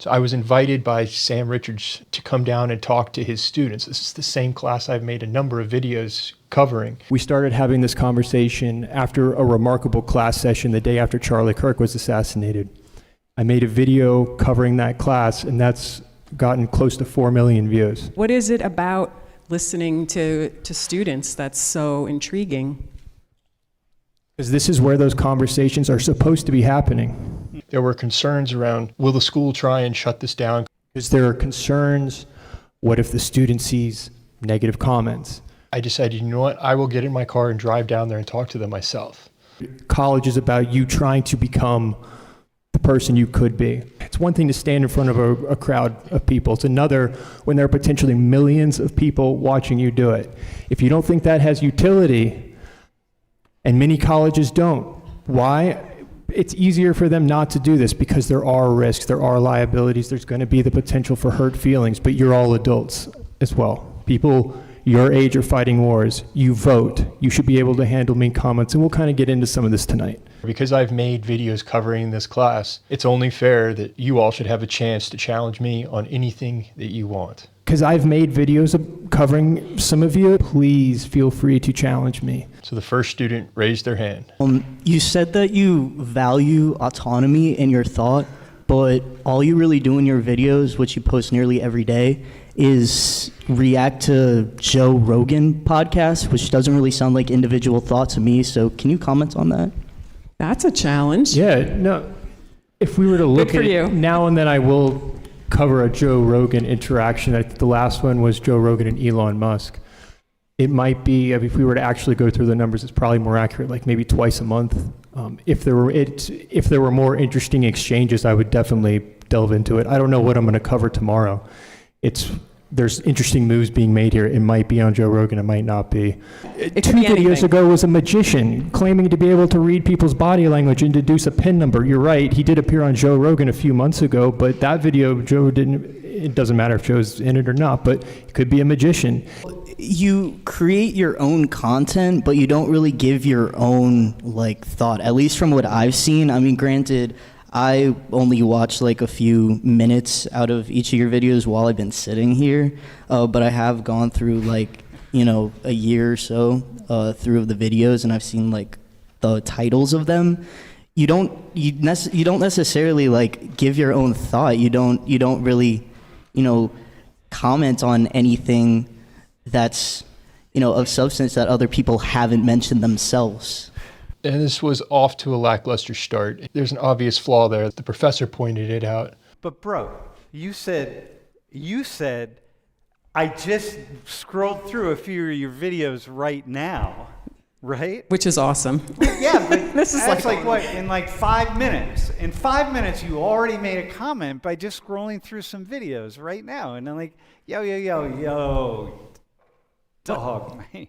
So I was invited by Sam Richards to come down and talk to his students. This is the same class I've made a number of videos covering. We started having this conversation after a remarkable class session the day after Charlie Kirk was assassinated. I made a video covering that class, and that's gotten close to 4 million views. What is it about listening to students that's so intriguing? Because this is where those conversations are supposed to be happening. There were concerns around, will the school try and shut this down? Because there are concerns, what if the student sees negative comments? I decided, you know what, I will get in my car and drive down there and talk to them myself. College is about you trying to become the person you could be. It's one thing to stand in front of a crowd of people. It's another when there are potentially millions of people watching you do it. If you don't think that has utility, and many colleges don't, why? It's easier for them not to do this because there are risks, there are liabilities, there's going to be the potential for hurt feelings, but you're all adults as well. People your age are fighting wars. You vote. You should be able to handle mean comments, and we'll kind of get into some of this tonight. Because I've made videos covering this class, it's only fair that you all should have a chance to challenge me on anything that you want. Because I've made videos covering some of you, please feel free to challenge me. So the first student raised their hand. You said that you value autonomy in your thought, but all you really do in your videos, which you post nearly every day, is react to Joe Rogan podcasts, which doesn't really sound like individual thought to me. So can you comment on that? That's a challenge. Yeah, no. If we were to look at it, now and then I will cover a Joe Rogan interaction. I think the last one was Joe Rogan and Elon Musk. It might be, if we were to actually go through the numbers, it's probably more accurate, like maybe twice a month. If there were more interesting exchanges, I would definitely delve into it. I don't know what I'm going to cover tomorrow. There's interesting moves being made here. It might be on Joe Rogan, it might not be. 2 videos ago was a magician claiming to be able to read people's body language and deduce a PIN number. You're right, he did appear on Joe Rogan a few months ago, but that video, it doesn't matter if Joe's in it or not, but it could be a magician. You create your own content, but you don't really give your own thought, at least from what I've seen. I mean, granted, I only watched a few minutes out of each of your videos while I've been sitting here, but I have gone through a year or so through the videos, and I've seen the titles of them. You don't necessarily give your own thought. You don't really comment on anything that's of substance that other people haven't mentioned themselves. And this was off to a lackluster start. There's an obvious flaw there. The professor pointed it out. But bro, you said, I just scrolled through a few of your videos right now, right? Which is awesome. Yeah, but this is what, in 5 minutes? In 5 minutes, you already made a comment by just scrolling through some videos right now. And I'm yo, dog, man.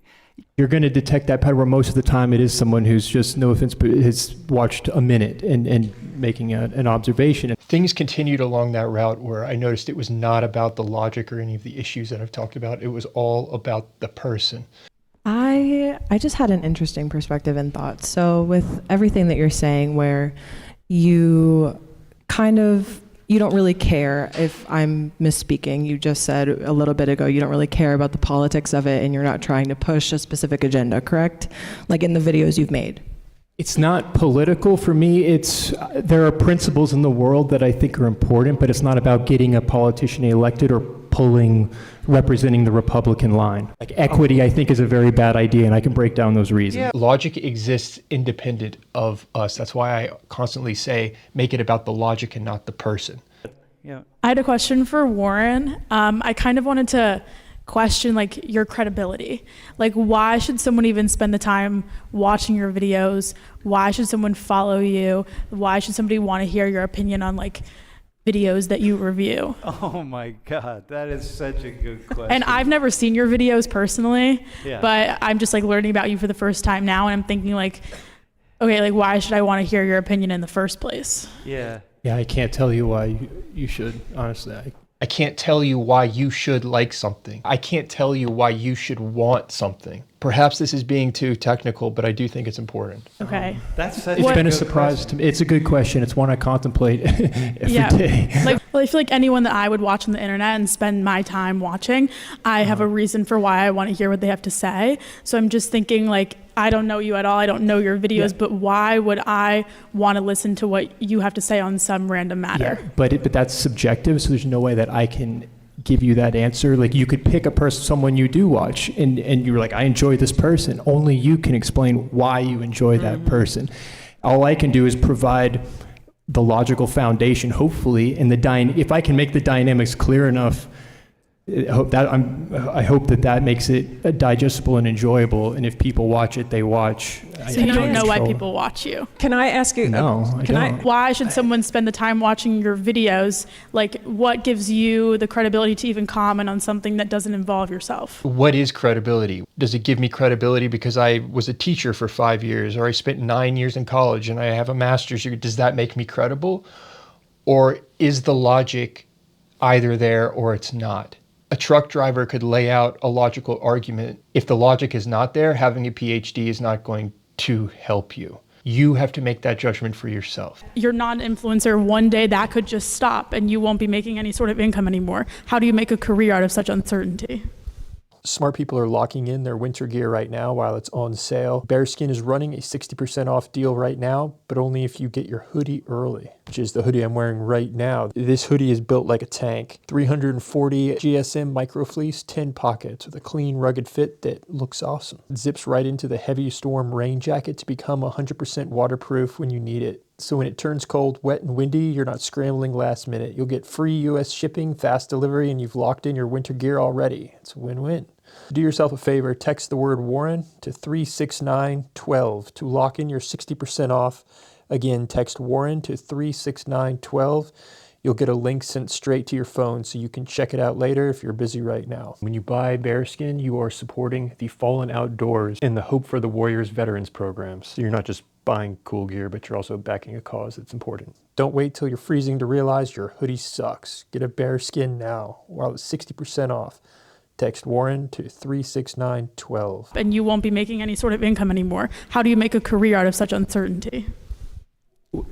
You're going to detect that pattern where most of the time it is someone who's just, no offense, but has watched a minute and making an observation. And things continued along that route where I noticed it was not about the logic or any of the issues that I've talked about. It was all about the person. I just had an interesting perspective and thought. So with everything that you're saying where you don't really care if I'm misspeaking. You just said a little bit ago you don't really care about the politics of it and you're not trying to push a specific agenda, correct? Like in the videos you've made. It's not political for me. There are principles in the world that I think are important, but it's not about getting a politician elected or representing the Republican line. Like equity, I think, is a very bad idea, and I can break down those reasons. Yeah. Logic exists independent of us. That's why I constantly say, make it about the logic and not the person. Yeah. I had a question for Warren. I kind of wanted to question your credibility. Why should someone even spend the time watching your videos? Why should someone follow you? Why should somebody want to hear your opinion on videos that you review? Oh my God, that is such a good question. And I've never seen your videos personally, yeah. But I'm just learning about you for the first time now, and I'm thinking okay, why should I want to hear your opinion in the first place? Yeah. Yeah, I can't tell you why you should, honestly. I can't tell you why you should like something. I can't tell you why you should want something. Perhaps this is being too technical, but I do think it's important. Okay. That's such It's a been a good surprise question. to me. It's a good question. It's one I contemplate every Yeah. day. Like, well, I feel like anyone that I would watch on the internet and spend my time watching, I have a reason for why I want to hear what they have to say. So I'm just thinking, like, I don't know you at all. I don't know your videos, but why would I want to listen to what you have to say on some random matter? Yeah, but that's subjective, so there's no way that I can give you that answer. Like, you could pick a person, someone you do watch, and you're like, I enjoy this person. Only you can explain why you enjoy that person. All I can do is provide the logical foundation, hopefully, and if I can make the dynamics clear enough, I hope that makes it digestible and enjoyable. And if people watch it, they watch. So you don't know why people watch you. Can I ask you? No, I don't. Why should someone spend the time watching your videos? Like, what gives you the credibility to even comment on something that doesn't involve yourself? What is credibility? Does it give me credibility because I was a teacher for 5 years, or I spent 9 years in college and I have a master's degree? Does that make me credible? Or is the logic either there or it's not? A truck driver could lay out a logical argument. If the logic is not there, having a PhD is not going to help you. You have to make that judgment for yourself. You're not an influencer. One day that could just stop and you won't be making any sort of income anymore. How do you make a career out of such uncertainty? Smart people are locking in their winter gear right now while it's on sale. Bearskin is running a 60% off deal right now, but only if you get your hoodie early, which is the hoodie I'm wearing right now. This hoodie is built like a tank. 340 GSM microfleece, 10 pockets with a clean, rugged fit that looks awesome. It zips right into the heavy storm rain jacket to become 100% waterproof when you need it. So when it turns cold, wet, and windy, you're not scrambling last minute. You'll get free US shipping, fast delivery, and you've locked in your winter gear already. It's a win-win. Do yourself a favor, text the word Warren to 36912 to lock in your 60% off. Again, text Warren to 36912. You'll get a link sent straight to your phone so you can check it out later if you're busy right now. When you buy Bearskin, you are supporting the fallen outdoors and the Hope for the Warriors Veterans programs. So you're not just buying cool gear, but you're also backing a cause that's important. Don't wait till you're freezing to realize your hoodie sucks. Get a Bearskin now while it's 60% off. Text Warren to 36912. And you won't be making any sort of income anymore. How do you make a career out of such uncertainty?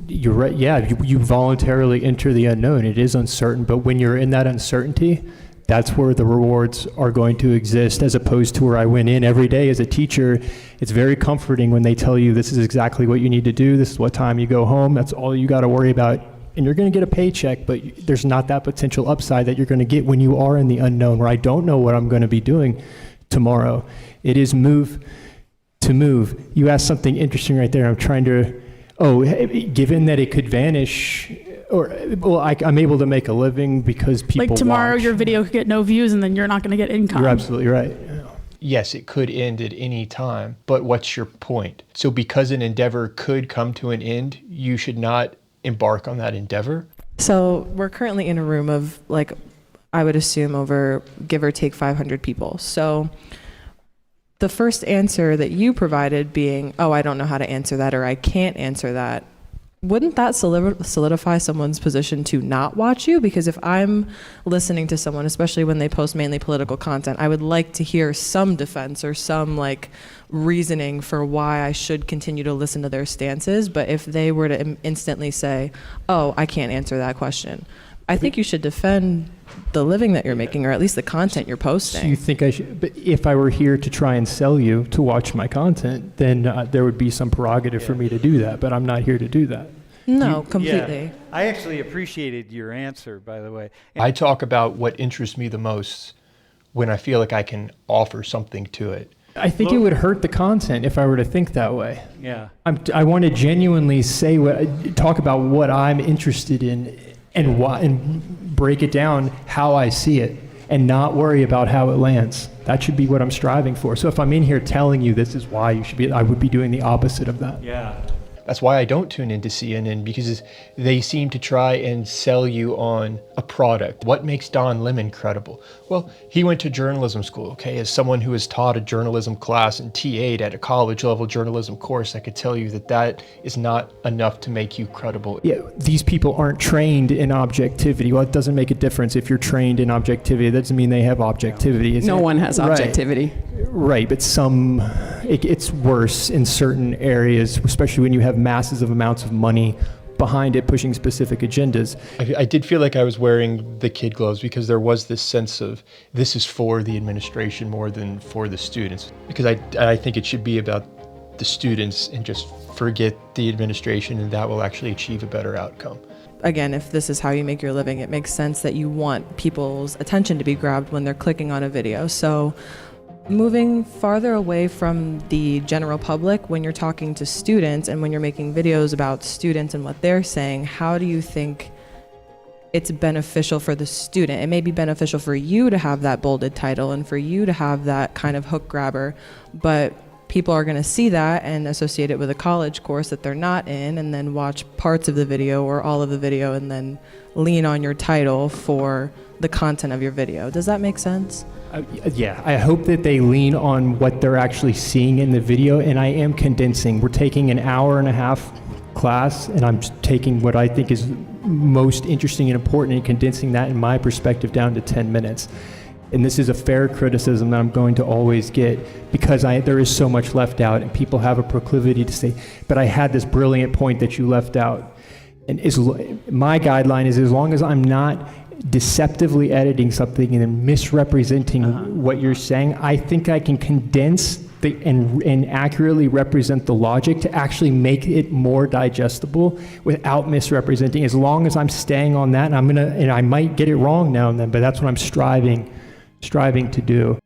You're right. Yeah, you voluntarily enter the unknown. It is uncertain, but when you're in that uncertainty, that's where the rewards are going to exist, as opposed to where I went in every day as a teacher. It's very comforting when they tell you this is exactly what you need to do. This is what time you go home. That's all you got to worry about. And you're going to get a paycheck, but there's not that potential upside that you're going to get when you are in the unknown, where I don't know what I'm going to be doing tomorrow. It is move to move. You asked something interesting right there. I'm trying to, given that it could vanish, I'm able to make a living because people Like tomorrow watch. your video could get no views and then you're not going to get income. You're absolutely right. Yes, it could end at any time, but what's your point? So because an endeavor could come to an end, you should not embark on that endeavor? So we're currently in a room of, like, I would assume over give or take 500 people. So the first answer that you provided being, I don't know how to answer that, or I can't answer that, wouldn't that solidify someone's position to not watch you? Because if I'm listening to someone, especially when they post mainly political content, I would like to hear some defense or some reasoning for why I should continue to listen to their stances. But if they were to instantly say, I can't answer that question, I think you should defend the living that you're making, or at least the content you're posting. So you think I should? But if I were here to try and sell you to watch my content, then there would be some prerogative for me to do that. But I'm not here to do that. No, completely. Yeah. I actually appreciated your answer, by the way. I talk about what interests me the most when I feel like I can offer something to it. I think it would hurt the content if I were to think that way. Yeah. I want to genuinely talk about what I'm interested in and why, and break it down how I see it, and not worry about how it lands. That should be what I'm striving for. So if I'm in here telling you this is why you should be, I would be doing the opposite of that. Yeah. That's why I don't tune into CNN, because they seem to try and sell you on a product. What makes Don Lemon credible? Well, he went to journalism school, okay? As someone who has taught a journalism class and TA'd at a college level journalism course, I could tell you that is not enough to make you credible. Yeah, these people aren't trained in objectivity. Well, it doesn't make a difference if you're trained in objectivity. That doesn't mean they have objectivity. No one has objectivity. Right. Right, but it's worse in certain areas, especially when you have massive amounts of money behind it pushing specific agendas. I did feel like I was wearing the kid gloves because there was this sense of this is for the administration more than for the students. Because I think it should be about the students and just forget the administration, and that will actually achieve a better outcome. Again, if this is how you make your living, it makes sense that you want people's attention to be grabbed when they're clicking on a video. So moving farther away from the general public, when you're talking to students and when you're making videos about students and what they're saying, how do you think it's beneficial for the student? It may be beneficial for you to have that bolded title and for you to have that kind of hook grabber, but people are going to see that and associate it with a college course that they're not in, and then watch parts of the video or all of the video and then lean on your title for the content of your video. Does that make sense? Yeah, I hope that they lean on what they're actually seeing in the video, and I am condensing. We're taking an hour and a half class, and I'm taking what I think is most interesting and important and condensing that in my perspective down to 10 minutes. And this is a fair criticism that I'm going to always get because there is so much left out, and people have a proclivity to say, but I had this brilliant point that you left out. And my guideline is as long as I'm not deceptively editing something and then misrepresenting what you're saying, I think I can condense and accurately represent the logic to actually make it more digestible without misrepresenting. As long as I'm staying on that, and I might get it wrong now and then, but that's what I'm striving to do.